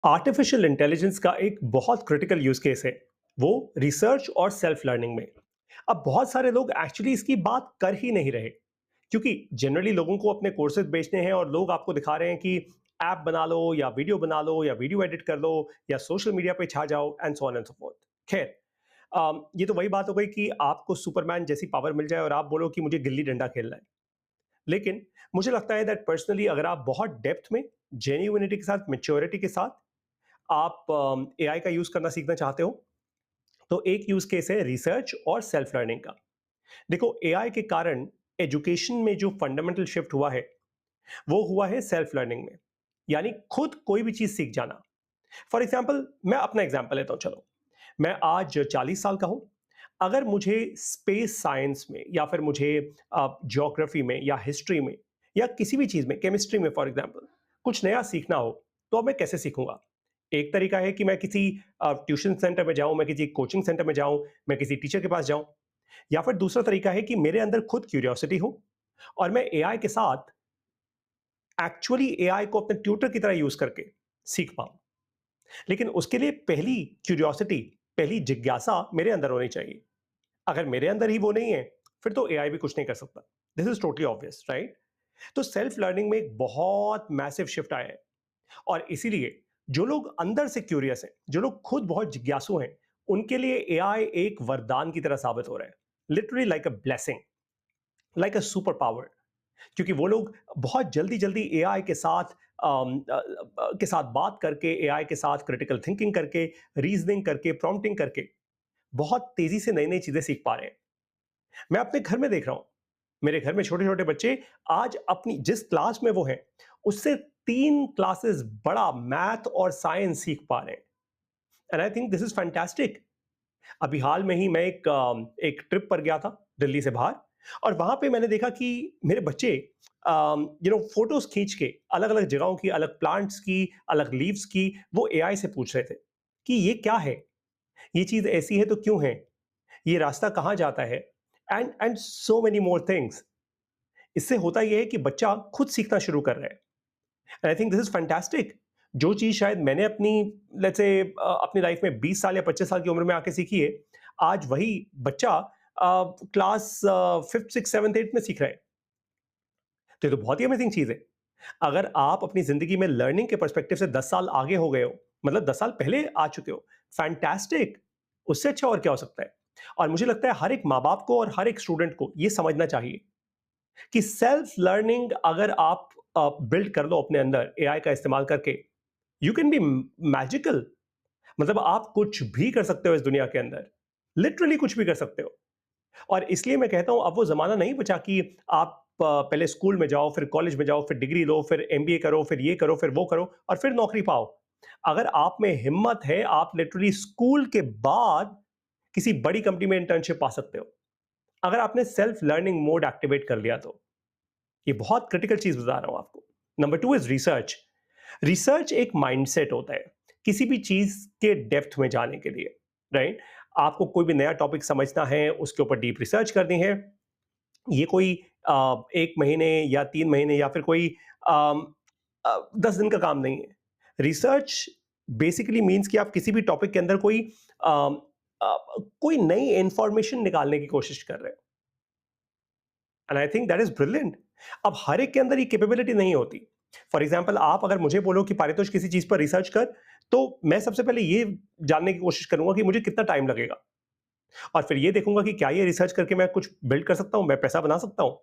Artificial intelligence का एक बहुत क्रिटिकल यूज केस है वो रिसर्च और सेल्फ लर्निंग में। अब बहुत सारे लोग एक्चुअली इसकी बात कर ही नहीं रहे, क्योंकि जनरली लोगों को अपने कोर्सेज बेचने हैं और लोग आपको दिखा रहे हैं कि ऐप बना लो या वीडियो बना लो या वीडियो एडिट कर लो या सोशल मीडिया पे छा जाओ and so on and so fourth. खैर, ये तो वही बात हो गई कि आपको सुपरमैन जैसी पावर मिल जाए और आप बोलो कि मुझे गिल्ली डंडा खेलना है। लेकिन मुझे लगता है दैट पर्सनली अगर आप बहुत डेप्थ में, जेन्युइनिटी के साथ, मेच्योरिटी के साथ आप एआई का यूज करना सीखना चाहते हो, तो एक यूज केस है रिसर्च और सेल्फ लर्निंग का। देखो, एआई के कारण एजुकेशन में जो फंडामेंटल शिफ्ट हुआ है वो हुआ है सेल्फ लर्निंग में, यानी खुद कोई भी चीज सीख जाना। फॉर एग्जाम्पल, मैं अपना एग्जाम्पल लेता हूं। चलो, मैं आज 40 साल का हूं। अगर मुझे स्पेस साइंस में या फिर मुझे ज्योग्राफी में या हिस्ट्री में या किसी भी चीज में, केमिस्ट्री में फॉर एग्जाम्पल, कुछ नया सीखना हो, तो अब मैं कैसे सीखूंगा? एक तरीका है कि मैं किसी ट्यूशन सेंटर में जाऊं, मैं किसी कोचिंग सेंटर में जाऊं, मैं किसी टीचर के पास जाऊं। या फिर दूसरा तरीका है कि मेरे अंदर खुद क्यूरियोसिटी हो और मैं एआई के साथ एक्चुअली एआई को अपने ट्यूटर की तरह यूज करके सीख पाऊं। लेकिन उसके लिए पहली क्यूरियोसिटी, पहली जिज्ञासा मेरे अंदर होनी चाहिए। अगर मेरे अंदर ही वो नहीं है, फिर तो एआई भी कुछ नहीं कर सकता। This is totally obvious, right? तो सेल्फ लर्निंग में एक बहुत मैसिव शिफ्ट आया है। और इसीलिए जो लोग अंदर से क्यूरियस हैं, जो लोग खुद बहुत जिज्ञासु हैं, उनके लिए एआई एक वरदान की तरह साबित हो रहा है। Literally like a blessing, like a super power. क्योंकि वो लोग बहुत जल्दी जल्दी एआई के साथ बात करके, एआई के साथ क्रिटिकल थिंकिंग करके, रीजनिंग करके, प्रॉम्प्टिंग करके बहुत तेजी से नई नई चीजें सीख पा रहे हैं। मैं अपने घर में देख रहा हूं, मेरे घर में छोटे छोटे बच्चे आज अपनी जिस क्लास में वो हैं, उससे 3 क्लासेस बड़ा मैथ और साइंस सीख पा रहे हैं। And I think this is fantastic. अभी हाल में ही मैं एक ट्रिप पर गया था दिल्ली से बाहर, और वहां पे मैंने देखा कि मेरे बच्चे फोटोज खींच के अलग अलग जगहों की, अलग प्लांट्स की, अलग लीव्स की, वो एआई से पूछ रहे थे कि ये क्या है, ये चीज ऐसी है तो क्यों है, ये रास्ता कहाँ जाता है, and so many more things. इससे होता यह है कि बच्चा खुद सीखना शुरू कर रहा है। And I think this is fantastic. जो चीज शायद मैंने अपनी, लेट्स से, अपनी लाइफ में 20 साल या 25 साल की उम्र में आके सीखी है, आज वही बच्चा class fifth, six, seventh, eighth में सीख रहा है। तो ये तो बहुत ही अमेजिंग चीज है। अगर आप अपनी जिंदगी में लर्निंग के पर्सपेक्टिव से 10 साल आगे हो गए हो, मतलब 10 साल पहले आ चुके हो, फैंटास्टिक। उससे अच्छा और क्या हो सकता है? और मुझे लगता है हर एक माँ बाप को और हर एक स्टूडेंट को ये समझना चाहिए कि सेल्फ लर्निंग अगर आप बिल्ड कर लो अपने अंदर एआई का इस्तेमाल करके, यू कैन बी मैजिकल। मतलब आप कुछ भी कर सकते हो इस दुनिया के अंदर, लिटरली कुछ भी कर सकते हो। और इसलिए मैं कहता हूं अब वो जमाना नहीं बचा कि आप पहले स्कूल में जाओ, फिर कॉलेज में जाओ, फिर डिग्री लो, फिर एमबीए करो, फिर ये करो, फिर वो करो और फिर नौकरी पाओ। अगर आप में हिम्मत है, आप लिटरली स्कूल के बाद किसी बड़ी कंपनी में इंटर्नशिप पा सकते हो, अगर आपने सेल्फ लर्निंग मोड एक्टिवेट कर लिया तो। ये बहुत क्रिटिकल चीज बता रहा हूं आपको। Number two is research. Research एक माइंडसेट होता है किसी भी चीज के डेप्थ में जाने के लिए, राइट? आपको कोई भी नया टॉपिक समझना है, उसके ऊपर डीप रिसर्च करनी है। ये कोई 1 महीने या 3 महीने या फिर कोई 10 दिन का काम नहीं है। रिसर्च बेसिकली मीन्स कि आप किसी भी टॉपिक के अंदर कोई नई इंफॉर्मेशन निकालने की कोशिश कर रहे हो। And I think that is brilliant. अब हर एक के अंदर ये कैपेबिलिटी नहीं होती। फॉर एग्जाम्पल, आप अगर मुझे बोलो कि पारितोष किसी चीज पर रिसर्च कर, तो मैं सबसे पहले ये जानने की कोशिश करूंगा कि मुझे कितना टाइम लगेगा, और फिर ये देखूंगा कि क्या ये रिसर्च करके मैं कुछ बिल्ड कर सकता हूं, मैं पैसा बना सकता हूं।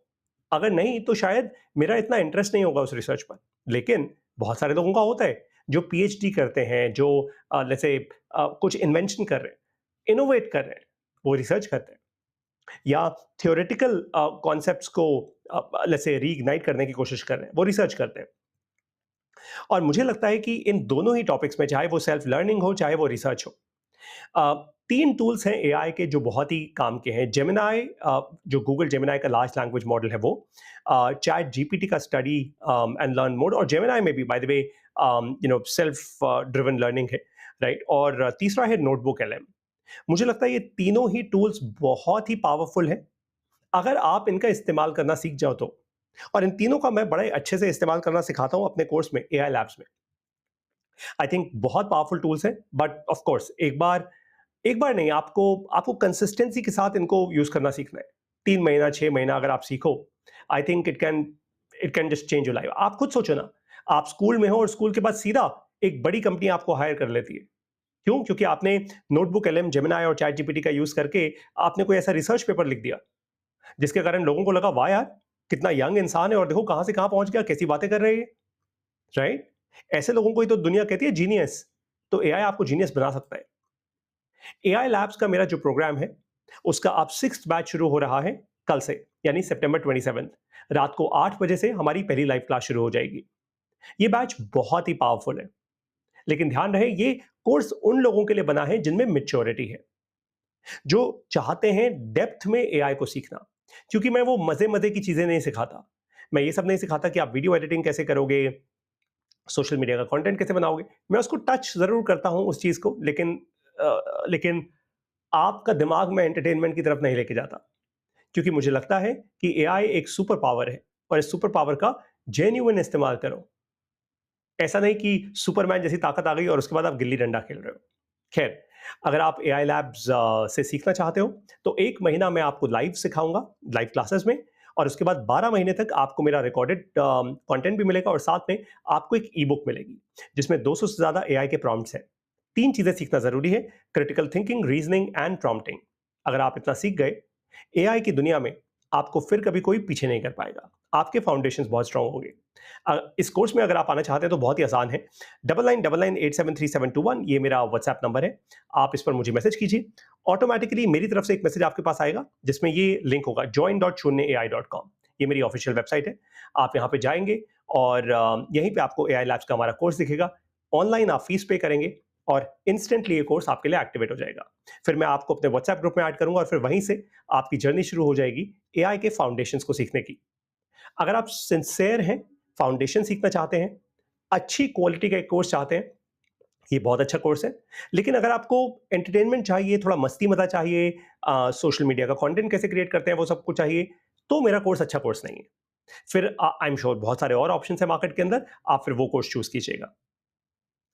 अगर नहीं, तो शायद मेरा इतना इंटरेस्ट नहीं होगा उस रिसर्च पर। लेकिन बहुत सारे लोगों का होता है जो पीएचडी करते हैं, जो जैसे कुछ इन्वेंशन कर रहे हैं, इनोवेट कर रहे हैं, वो रिसर्च करते हैं, या थियोरेटिकल कॉन्सेप्ट्स को जैसे रीइग्नाइट करने की कोशिश कर रहे हैं, वो रिसर्च करते हैं। और मुझे लगता है कि इन दोनों ही टॉपिक्स में, चाहे वो सेल्फ लर्निंग हो, चाहे वो रिसर्च हो, 3 टूल्स हैं एआई के जो बहुत ही काम के हैं। जेमिनाई, जो गूगल जेमिनाई का लार्ज लैंग्वेज मॉडल है वो, चैट जीपीटी का स्टडी एंड लर्न मोड, और जेमिनाई में भी by the way self driven learning है, राइट? और तीसरा है नोटबुक एलएम। मुझे लगता है ये तीनों ही टूल्स बहुत ही पावरफुल हैं अगर आप इनका इस्तेमाल करना सीख जाओ तो। और इन तीनों का मैं बड़े अच्छे से इस्तेमाल करना सिखाता हूं अपने कोर्स में, एआई लैब्स में। आई थिंक बहुत पावरफुल टूल्स हैं, बट ऑफ कोर्स एक बार नहीं, आपको आपको कंसिस्टेंसी के साथ इनको यूज करना सीखना है। 3 महीना 6 महीना अगर आप सीखो, I think it can just change your life. आप खुद सोचो ना, आप स्कूल में हो और स्कूल के बाद सीधा एक बड़ी कंपनी आपको हायर कर लेती है। क्यों? क्योंकि आपने नोटबुक एलएम, जेमिनी और चैट जीपीटी का यूज करके आपने कोई ऐसा रिसर्च पेपर लिख दिया, जिसके कारण लोगों को लगा वाह यार, कितना यंग इंसान है और देखो कहां से कहां पहुंच गया, कैसी बातें कर रही है। राइट? ऐसे लोगों को ही तो दुनिया कहती है जीनियस। तो एआई आपको जीनियस बना सकता है। एआई लैब्स का मेरा जो प्रोग्राम है, उसका अब 6th बैच शुरू हो रहा है कल से, यानी सितंबर 27 रात को 8 बजे से हमारी पहली लाइव क्लास शुरू हो जाएगी। ये बैच बहुत ही पावरफुल है, लेकिन ध्यान रहे ये कोर्स उन लोगों के लिए बना है जिनमें मैच्योरिटी है, जो चाहते हैं डेप्थ में एआई को सीखना। क्योंकि मैं वो मजे मजे की चीजें नहीं सिखाता। मैं ये सब नहीं सिखाता कि आप वीडियो एडिटिंग कैसे करोगे, सोशल मीडिया का कंटेंट कैसे बनाओगे। मैं उसको टच जरूर करता हूं उस चीज को, लेकिन आपका दिमाग में एंटरटेनमेंट की तरफ नहीं लेके जाता। क्योंकि मुझे लगता है कि एआई एक सुपर पावर है, और इस सुपर पावर का जेन्युइन इस्तेमाल करो। ऐसा नहीं कि सुपरमैन जैसी ताकत आ गई और उसके बाद आप गिल्ली डंडा खेल रहे हो। खैर, अगर आप एआई लैब्स से सीखना चाहते हो, तो 1 महीना मैं आपको लाइव सिखाऊंगा, लाइव क्लासेस में। और उसके बाद 12 महीने तक आपको मेरा रिकॉर्डेड कंटेंट भी मिलेगा, और साथ में आपको एक ई बुक मिलेगी, जिसमें 200 से ज्यादा एआई के प्रॉम्प्ट्स हैं। 3 चीजें सीखना जरूरी है: critical thinking, reasoning and prompting. अगर आप इतना सीख गए, एआई की दुनिया में आपको फिर कभी कोई पीछे नहीं कर पाएगा। आपके फाउंडेशंस बहुत स्ट्रांग होंगे। इस कोर्स में अगर आप आना चाहते हैं तो बहुत ही आसान है। 9999873721 ये मेरा व्हाट्सएप नंबर है। आप इस पर मुझे मैसेज कीजिए। ऑटोमेटिकली मेरी तरफ से एक मैसेज आपके पास आएगा, जिसमें ये लिंक होगा join.shunyaai.com। ये मेरी ऑफिशियल वेबसाइट है। आप यहाँ पे जाएंगे और यहीं पे आपको एआई लैब्स का हमारा कोर्स दिखेगा। ऑनलाइन आप फीस पे करेंगे और इंस्टेंटली ये कोर्स आपके लिए एक्टिवेट हो जाएगा। फिर मैं आपको अपने व्हाट्सएप ग्रुप में ऐड करूंगा, और फिर वहीं से आपकी जर्नी शुरू हो जाएगी एआई के फाउंडेशंस को सीखने की। अगर आप सिंसियर हैं, फाउंडेशन सीखना चाहते हैं, अच्छी क्वालिटी का एक कोर्स चाहते हैं, ये बहुत अच्छा कोर्स है। लेकिन अगर आपको एंटरटेनमेंट चाहिए, थोड़ा मस्ती मजा चाहिए, सोशल मीडिया का कंटेंट कैसे क्रिएट करते हैं वो सब कुछ चाहिए, तो मेरा कोर्स अच्छा कोर्स नहीं है। फिर आई एम श्योर बहुत सारे और ऑप्शन है मार्केट के अंदर, आप फिर वो कोर्स चूज कीजिएगा।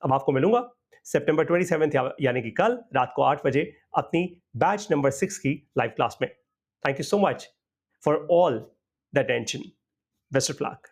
अब आपको मिलूंगा सितंबर 27 यानी कि कल रात को 8 बजे अपनी बैच नंबर 6 की लाइव क्लास में। Thank you so much for all the attention. Best of luck.